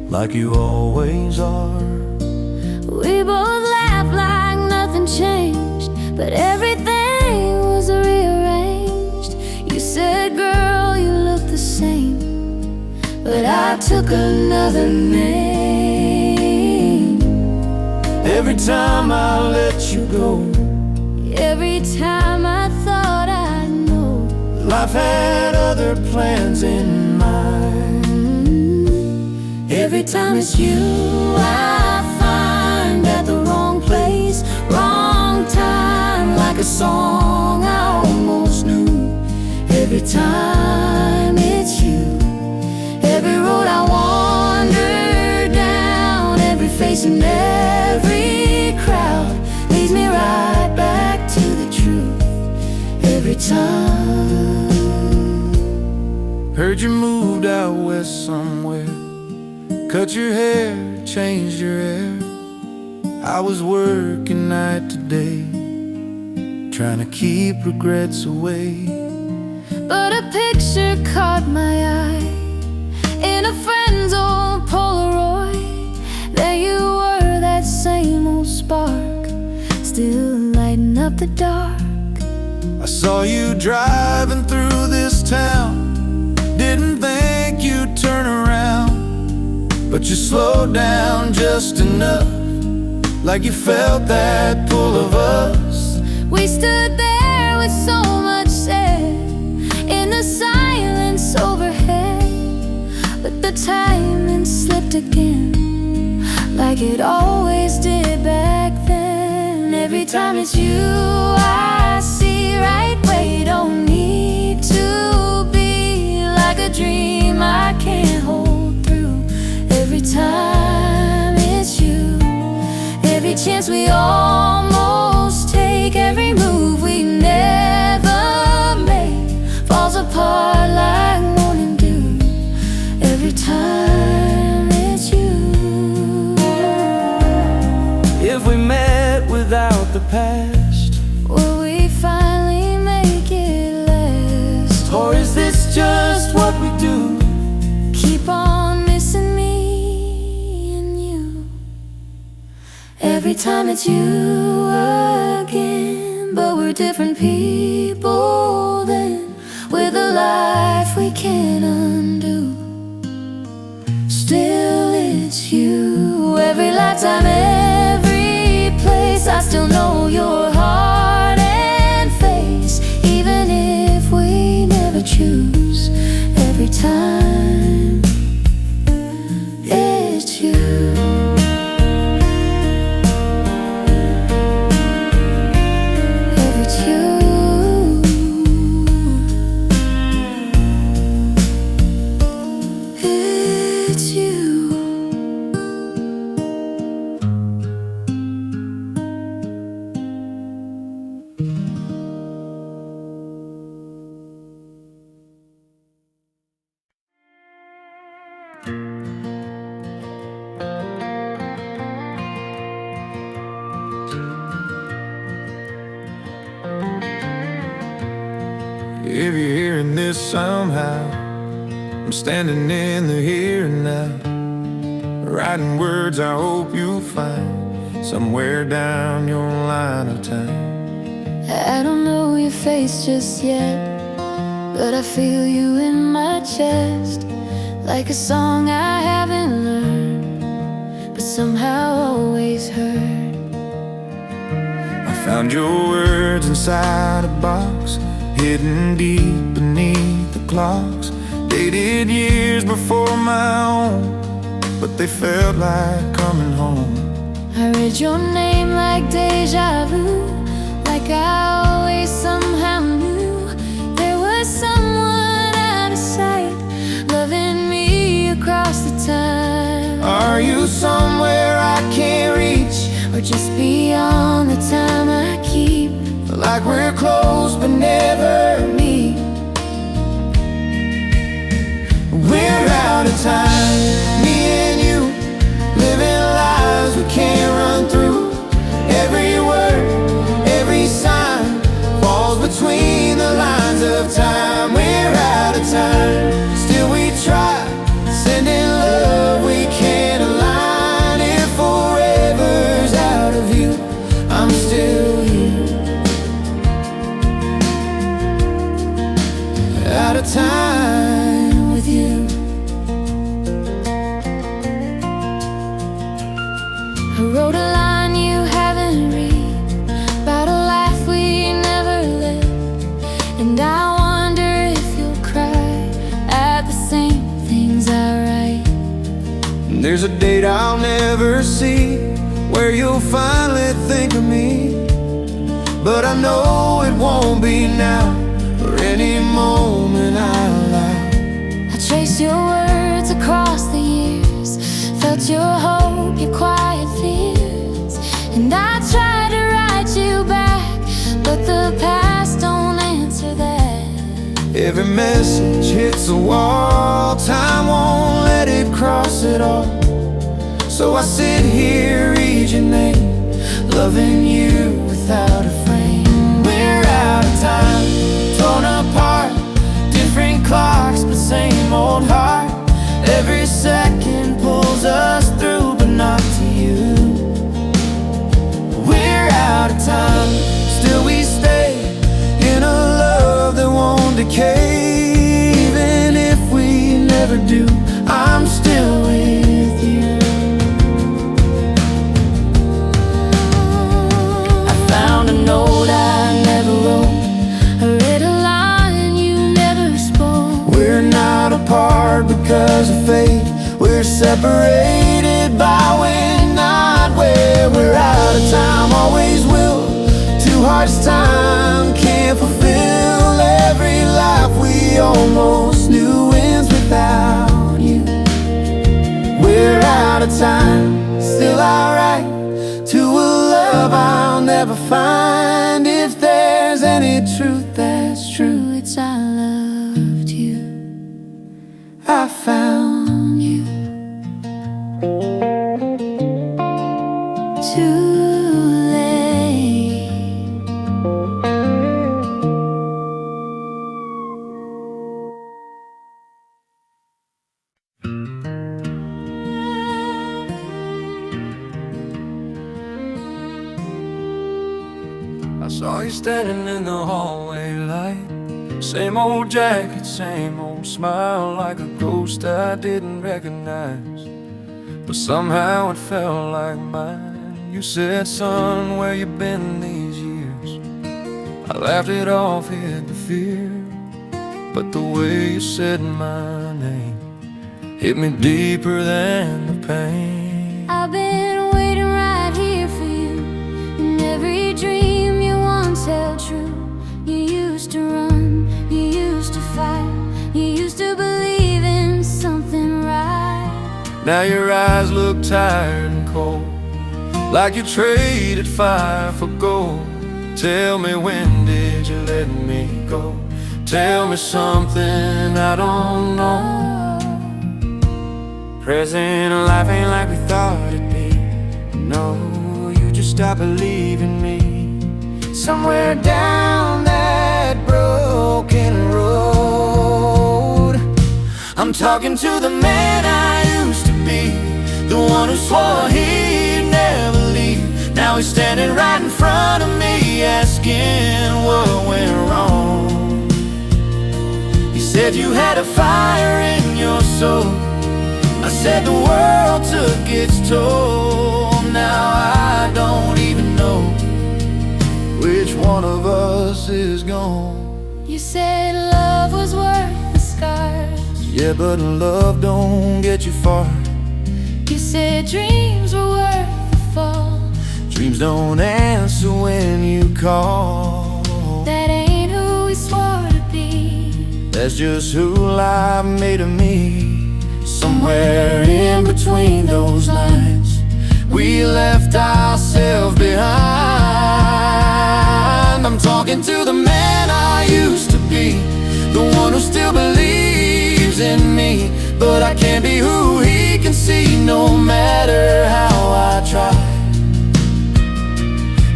like you always are. We both laughed like nothing changed, but everything was rearranged. You said, girl, you look the same, but I took another name. Every time I let you go, every time I thought I'd know, life had other plans in mind. Every time it's you I find at the wrong place, wrong time, like a song I almost knew. Every time it's you, every road I wander down, every face and every crowd leads me right back to the truth. Every time. Heard you moved out west somewhere, cut your hair, changed your hair. I was working night to day, trying to keep regrets away. But a picture caught my eye, in a friend's old Polaroid. There you were, that same old spark, still lighting up the dark. I saw you driving through this town, didn't think you'd turn around, but you slowed down just enough, like you felt that pull of us. We stood there with so much said, in the silence overhead. But the timing slipped again, like it always did back then. Every time it's you I see right where you don't need to be, like a dream I can't hold through. Every time it's you, every chance we almost take, every move we never made falls apart like morning dew. Every time it's you. If we met without the past, will we finally make it last? or is this just what we do? Keep on missing me and you. Every time it's you again, but we're different people then, with a life we can't undo. Still it's you, every lifetime, every place. I still know your heart and face, even if we never choose. Every time it's you. Every it's you. It's you. If you're hearing this somehow, I'm standing in the here and now, writing words I hope you'll find somewhere down your line of time. I don't know your face just yet, but I feel you in my chest, like a song I haven't learned, but somehow always heard. I found your words inside a box, hidden deep beneath the clocks, dated years before my own, but they felt like coming home. I read your name like deja vu, like I always somehow knew there was someone out of sight, loving me across the time. Are you somewhere I can't reach, or just beyond the time I keep? like we're close but never meet. We're out of time, me and you, living lives we can't run through. Every word, every sign falls between the lines of time. We're out of time, still we try, sending love we can't align. If forever's out of view, I'm still here. Out of time with you. I wrote a line you haven't read, about a life we never lived. And I wonder if you'll cry at the same things I write. There's a date I'll never see, where you'll finally think of me. But I know it won't be now, or any moment I'll allow. I traced your words across the years, felt your hope, your quiet fears. And I tried to write you back, but the past don't answer that. Every message hits a wall, time won't let it cross at all. So I sit here, read your name, loving you without a frame. We're out of time, torn apart, different clocks but same old heart. Every second pulls us through but not to you. We're out of time, still we stay in a love that won't decay. Even if we never do, I'm still with you. I found a note I never wrote, I read a line you never spoke. We're not apart because of fate, we're separated by when, not where. We're out of time, always will. Two hearts time can't fulfill. Every life we almost knew ends without you. We're out of time, still I write to a love I'll never find. If there's any truth that's true, It's I loved you, I found you. too late. I saw you standing in the hallway light, same old jacket, same old smile, like a ghost I didn't recognize, but somehow it felt like mine. You said, son, where you been these years? I laughed it off, hid the fear, but the way you said my name hit me deeper than the pain. I've been waiting right here for you, in every dream you once held true. You used to run, you used to fight, you used to believe in something right. Now your eyes look tired and cold, like you traded fire for gold. Tell me, when did you let me go? Tell me something I don't know. Present life ain't like we thought it'd be. No, you just stopped believing me. Somewhere down that broken road, I'm talking to the man I used to be, the one who swore he'd never leave. Now he's standing right in front of me, asking what went wrong. He said you had a fire in your soul. I said the world took its toll. Now I don't even know which one of us is gone. You said love was worth the scars. Yeah, but love don't get you far. You said dreams were worth the fall. Dreams don't answer when you call. That ain't who we swore to be. That's just who life made of me. Somewhere in between those lines, we left ourselves behind. I'm talking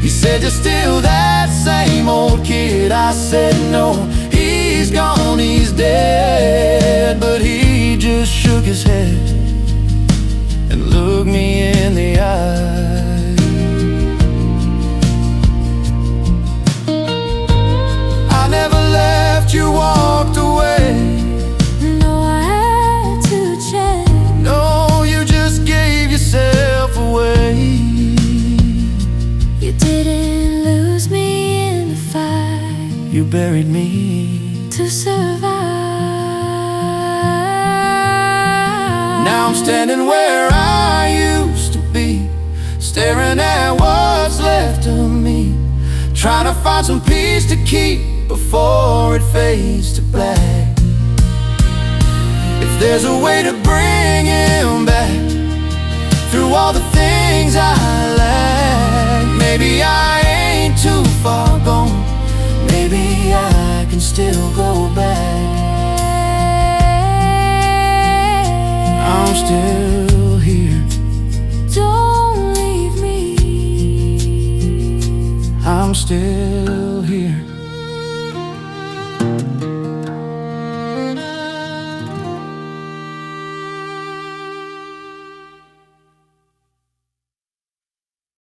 He said, you're still that same old kid. I said, no, he's gone, he's dead. But he just shook his head and looked me in the eye. I never left, you walked away. No, I had to change. No, you just gave yourself away. You didn't lose me in the fight. You buried me to survive. Now I'm standing where I used to be, staring at what's left of me, trying to find some peace to keep before it fades to black. If there's a way to bring him back through all the things I lack, maybe I ain't too far gone. Maybe I can still go back. I'm still here. Don't leave me. I'm still